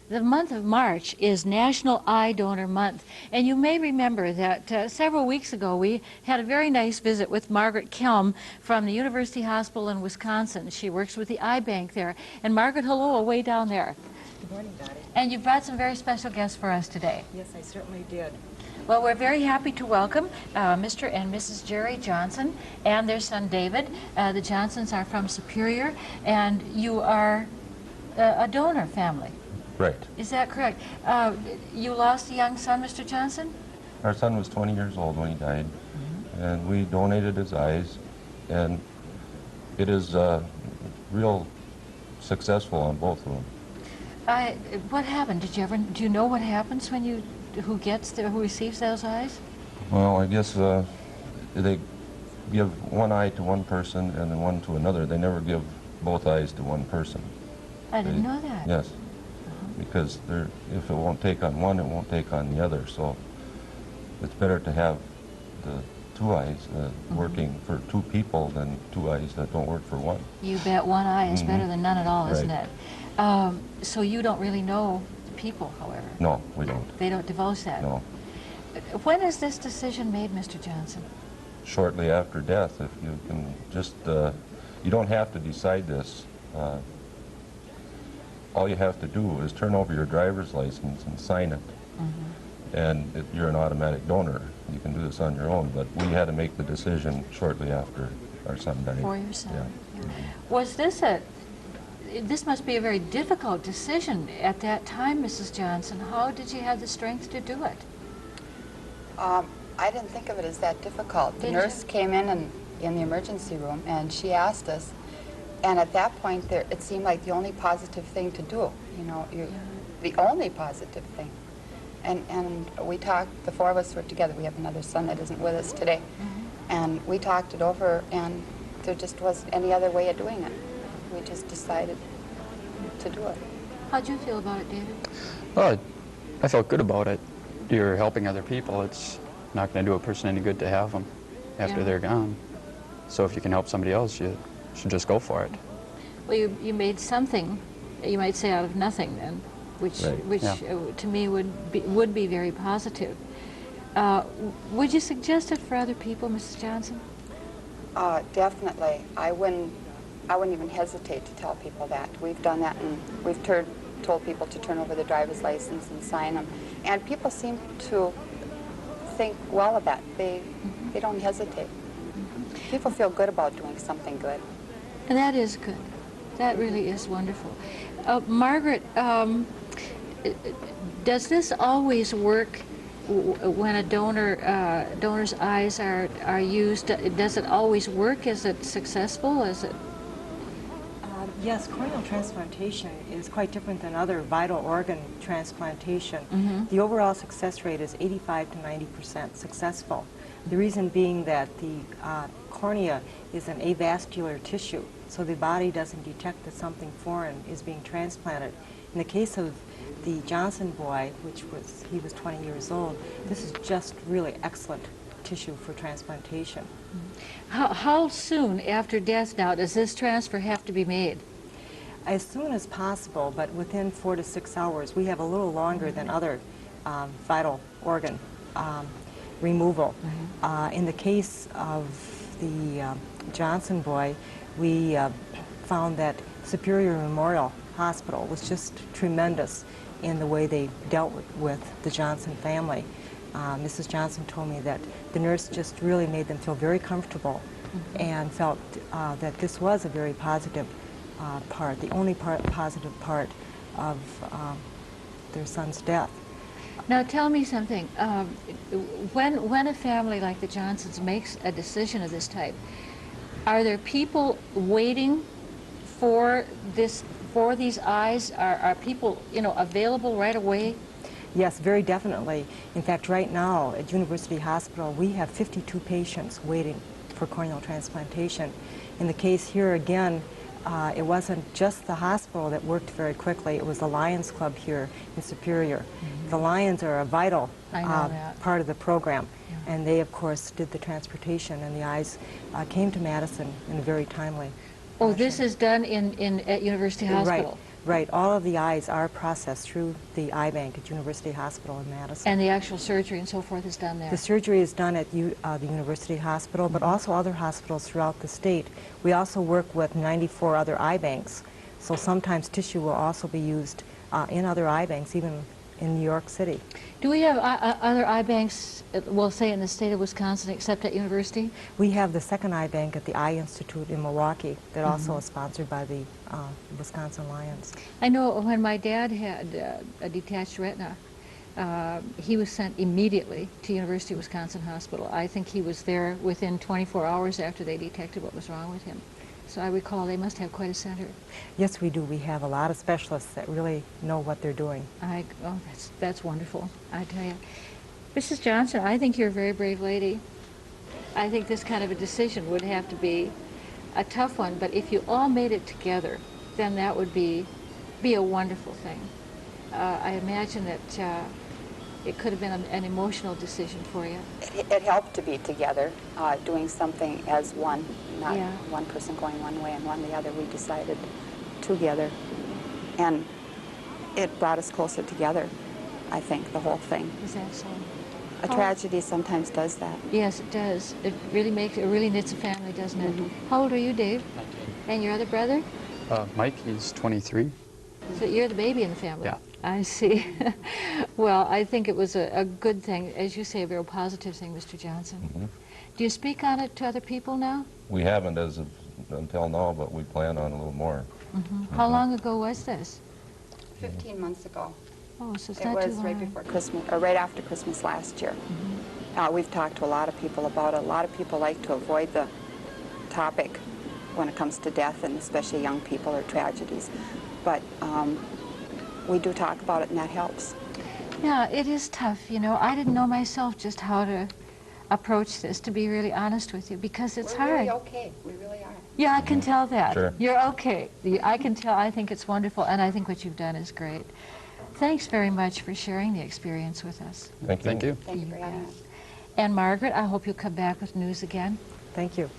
The month of March is National Eye Donor Month, and you may remember that several weeks ago we had a very nice visit with Margaret Kelm from the University Hospital in Wisconsin. She works with the eye bank there. And Margaret, hello, way down there. Good morning, Dottie. And you brought some very special guests for us today. Yes, I certainly did. Well, we're very happy to welcome Mr. and Mrs. Jerry Johnson and their son David. The Johnsons are from Superior, and you are a donor family. Right. Is that correct? You lost a young son, Mr. Johnson? Our son was 20 years old when he died, and we donated his eyes, and it is real successful on both of them. What happened? Do you know what happens when who receives those eyes? Well, I guess they give one eye to one person and then one to another. They never give both eyes to one person. I didn't know that. Yes. Because if it won't take on one, it won't take on the other. So it's better to have the two eyes working for two people than two eyes that don't work for one. You bet one eye is better than none at all, isn't Right. it? So you don't really know the people, however. No, we don't. They don't divulge that. No. When is this decision made, Mr. Johnson? Shortly after death, if you can just, you don't have to decide this. All you have to do is turn over your driver's license and sign it, and you're an automatic donor. You can do this on your own, but we had to make the decision shortly after our son died. For your son. Yeah. Was this this must be a very difficult decision at that time, Mrs. Johnson. How did you have the strength to do it? I didn't think of it as that difficult. The nurse came in the emergency room, and she asked us, and at that point it seemed like the only positive thing to do, you know, the only positive thing. And we talked, the four of us were together. We have another son that isn't with us today. And we talked it over, and there just wasn't any other way of doing it. We just decided to do it. How'd you feel about it, David? Well, I felt good about it. You're helping other people. It's not going to do a person any good to have them after they're gone. So if you can help somebody else, you should just go for it. Well, you made something, you might say, out of nothing then, which Right. to me would be very positive. Would you suggest it for other people, Mrs. Johnson? Definitely. I wouldn't even hesitate to tell people that. We've done that, and we've told people to turn over their driver's license and sign them. And people seem to think well of that. They don't hesitate. People feel good about doing something good. And that is good. That really is wonderful. Margaret, does this always work when a donor's eyes are used? Does it always work? Is it successful? Is it? Yes, corneal transplantation is quite different than other vital organ transplantation. The overall success rate is 85 to 90% successful. The reason being that the cornea is an avascular tissue, so the body doesn't detect that something foreign is being transplanted. In the case of the Johnson boy, he was 20 years old, this is just really excellent tissue for transplantation. How soon after death now does this transfer have to be made? As soon as possible, but within 4 to 6 hours. We have a little longer than other vital organ removal. In the case of the Johnson boy, we found that Superior Memorial Hospital was just tremendous in the way they dealt with the Johnson family. Mrs. Johnson told me that the nurse just really made them feel very comfortable and felt that this was a very positive part, the only positive part of their son's death. Now tell me something. When a family like the Johnsons makes a decision of this type, are there people waiting for these eyes? Are people, available right away? Yes, very definitely. In fact, right now at University Hospital, we have 52 patients waiting for corneal transplantation. In the case here again, it wasn't just the hospital that worked very quickly. It was the Lions Club here in Superior. The Lions are a vital part of the program, and they, of course, did the transportation, and the eyes came to Madison in a very timely Oh, this is done at University Hospital? Right. All of the eyes are processed through the eye bank at University Hospital in Madison. And the actual surgery and so forth is done there? The surgery is done at the University Hospital, but also other hospitals throughout the state. We also work with 94 other eye banks, so sometimes tissue will also be used in other eye banks, even in New York City. Do we have other eye banks, we'll say in the state of Wisconsin, except at University? We have the second eye bank at the Eye Institute in Milwaukee that also is sponsored by the Wisconsin Lions. I know when my dad had a detached retina, he was sent immediately to University of Wisconsin Hospital. I think he was there within 24 hours after they detected what was wrong with him. So I recall they must have quite a center. Yes, we do. We have a lot of specialists that really know what they're doing. Oh, that's wonderful, I tell you. Mrs. Johnson, I think you're a very brave lady. I think this kind of a decision would have to be a tough one, but if you all made it together, then that would be a wonderful thing. I imagine that it could have been an emotional decision for you. It helped to be together, doing something as one, not Yeah. one person going one way and one the other. We decided together, and it brought us closer together, I think, the whole thing. Is that so? A tragedy sometimes does that. Yes, it does. It really knits a family, doesn't it? How old are you, Dave? 19. And your other brother? Mike, he's 23. So you're the baby in the family? Yeah. I see. Well, I think it was a good thing, as you say, a very positive thing, Mr. Johnson. Do you speak on it to other people now? We haven't until now, but we plan on a little more. How long ago was this? 15 months ago. Oh, so it's It not was too long. right before Christmas, or right after Christmas last year. We've talked to a lot of people about it. A lot of people like to avoid the topic when it comes to death, and especially young people or tragedies. But we do talk about it, and that helps. Yeah, it is tough, you know. I didn't know myself just how to approach this, to be really honest with you, because it's We're hard. really okay. We really are. Yeah, I can tell that. Sure. You're okay. I can tell. I think it's wonderful, and I think what you've done is great. Thanks very much for sharing the experience with us. Thank you. Thank you. Thank you for having us. And Margaret, I hope you'll come back with news again. Thank you.